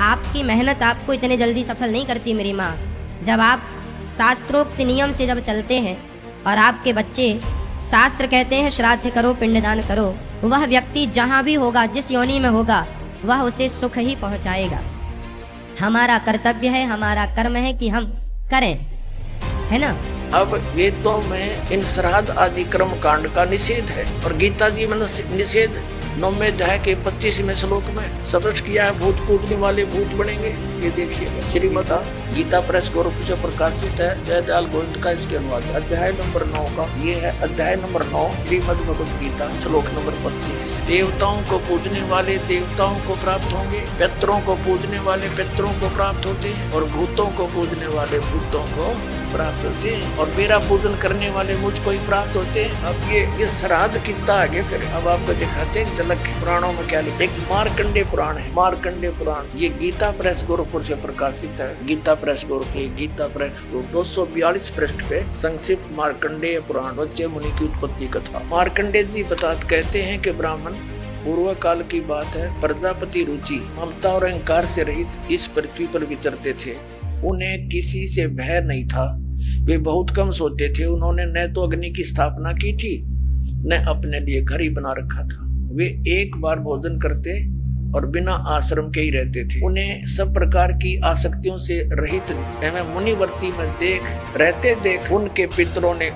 आपकी मेहनत आपको इतने जल्दी सफल नहीं करती मेरी माँ। जब आप शास्त्रोक्त नियम से जब चलते हैं और आपके बच्चे, शास्त्र कहते हैं श्राद्ध करो, पिंडदान करो, वह व्यक्ति जहाँ भी होगा, जिस योनि में होगा, वह उसे सुख ही पहुँचाएगा। हमारा कर्तव्य है, हमारा कर्म है कि हम करें, है ना। अब वेदों में इन श्राद्ध आदि कर्म कांड का निषेध है और गीता जी में निषेध 9वें अध्याय के 25वें श्लोक में स्पष्ट किया है, भूत पूजने वाले भूत बनेंगे। ये देखिए श्रीमद् गीता प्रेस गोरखपुर से प्रकाशित है, जयदयाल गोविंद का इसके अनुवाद अध्याय नंबर 9 का। ये है अध्याय नंबर 9 श्रीमद् भगवद गीता श्लोक नंबर 25। देवताओं को पूजने वाले देवताओं को प्राप्त होंगे, पितरों को पूजने वाले पितरों को प्राप्त होते हैं और भूतों को पूजने वाले भूतों को प्राप्त होते हैं और मेरा पूजन करने वाले मुझको ही प्राप्त होते हैं। अब ये श्राद्ध कितना आगे फिर अब आपको दिखाते हैं झलक पुराणों में क्या लिखा। एक मार्कंडेय पुराण है, मार्कंडेय पुराण। ये गीता प्रेस गोरखपुर से प्रकाशित है। गीता प्रेस गोरखपुर, गीता प्रेस 242 पृष्ठ पे संक्षिप्त मार्कंडेय पुराण, बच्चे मुनि की उत्पत्ति कथा। मार्कंडेय जी कहते हैं कि ब्राह्मण पूर्व काल की बात है, प्रजापति रुचि ममता और अहंकार से रहित इस पृथ्वी पर विचरते थे। उन्हें किसी से भय नहीं था, वे बहुत कम सोते थे। उन्होंने न तो अग्नि की स्थापना की थी, न अपने लिए घर ही बना रखा था। वे एक बार भोजन करते और बिना आश्रम के ही रहते थे। उन्हें सब प्रकार की आसक्तियों से रहित एवं मुनिवर्ती में देख उनके पितरों ने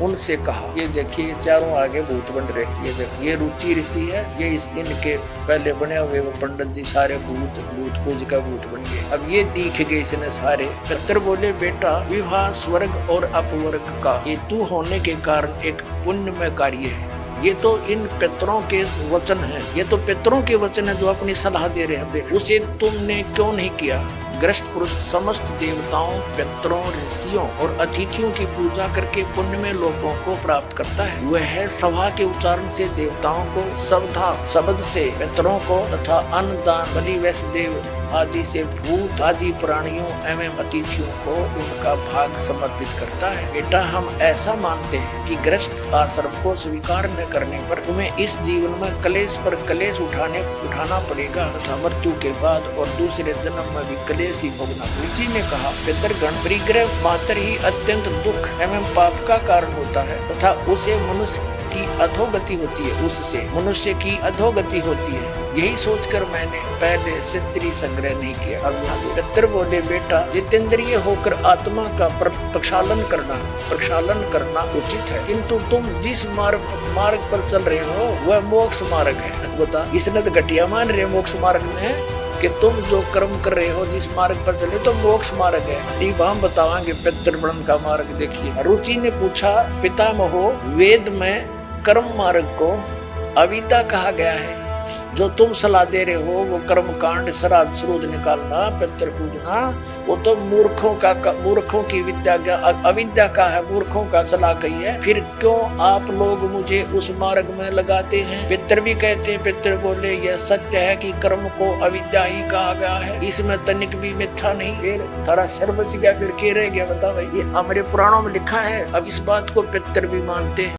उनसे कहा, ये देखिए चारों आगे भूत बन रहे, ये देखिए ये रुचि ऋषि है, ये इनके पहले बने हुए वो पंडित जी सारे भूत पूज का भूत बन गए। अब ये दिख गए इसने सारे। पितर बोले, बेटा विवाह स्वर्ग और अपवर्ग का हेतु होने के कारण एक पुण्यमय कार्य है। ये तो इन पितरों के वचन हैं, ये तो पितरों के वचन है जो अपनी सलाह दे रहे हैं, उसे तुमने क्यों नहीं किया। ग्रस्त पुरुष समस्त देवताओं, पितरों, ऋषियों और अतिथियों की पूजा करके पुण्य में लोगों को प्राप्त करता है। वह सभा के उच्चारण से देवताओं को, शब्दा शब्द से पितरों को तथा अन्न दान, बलि, वैष्णदेव आदि से भूत आदि प्राणियों एवं अतिथियों को उनका भाग समर्पित करता है। बेटा हम ऐसा मानते हैं कि ग्रस्त आश्रम को स्वीकार न करने पर तुम्हें इस जीवन में कलेश पर कलेश उठाना पड़ेगा तथा मृत्यु के बाद और दूसरे जन्म में भी कलेश ही भोगना। रुचि ने कहा, पितरगण परिग्रह मात्र ही अत्यंत दुख एवं पाप का कारण होता है तथा उसे मनुष्य की अधोगति होती है, उससे मनुष्य की अधोगति होती है। यही सोचकर मैंने पहले क्षत्रिय संग्रह नहीं किया। अब यहाँ पितर बोले, बेटा जितेंद्रिय होकर आत्मा का प्रक्षालन करना उचित है, किंतु तुम जिस मार्ग पर चल रहे हो वह मोक्ष मार्ग है। बता, इसने तो घटिया मान रहे मोक्ष मार्ग में कि तुम जो कर्म कर रहे हो जिस मार्ग पर चले तो मोक्ष मार्ग है। अब हम बतावांगे पितृवर्ण का मार्ग। देखिए रुचि ने पूछा, पितामहो वेद में कर्म मार्ग को अविद्या कहा गया है, जो तुम सलाह दे रहे हो वो कर्म कांड, श्राद्ध श्रूद निकालना, पितृ पूजना, वो तो मूर्खों की विद्या, अविद्या का है, मूर्खों का सलाह कही है। फिर क्यों आप लोग मुझे उस मार्ग में लगाते हैं। पितृ भी कहते हैं, पितृ बोले यह सत्य है कि कर्म को अविद्या ही कहा गया है, इसमें तनिक भी मिथ्या नहीं। फिर थारा सर्वच गया, फिर के रह गया। बता भाई, ये हमारे पुराणों में लिखा है। अब इस बात को पितृ भी मानते हैं।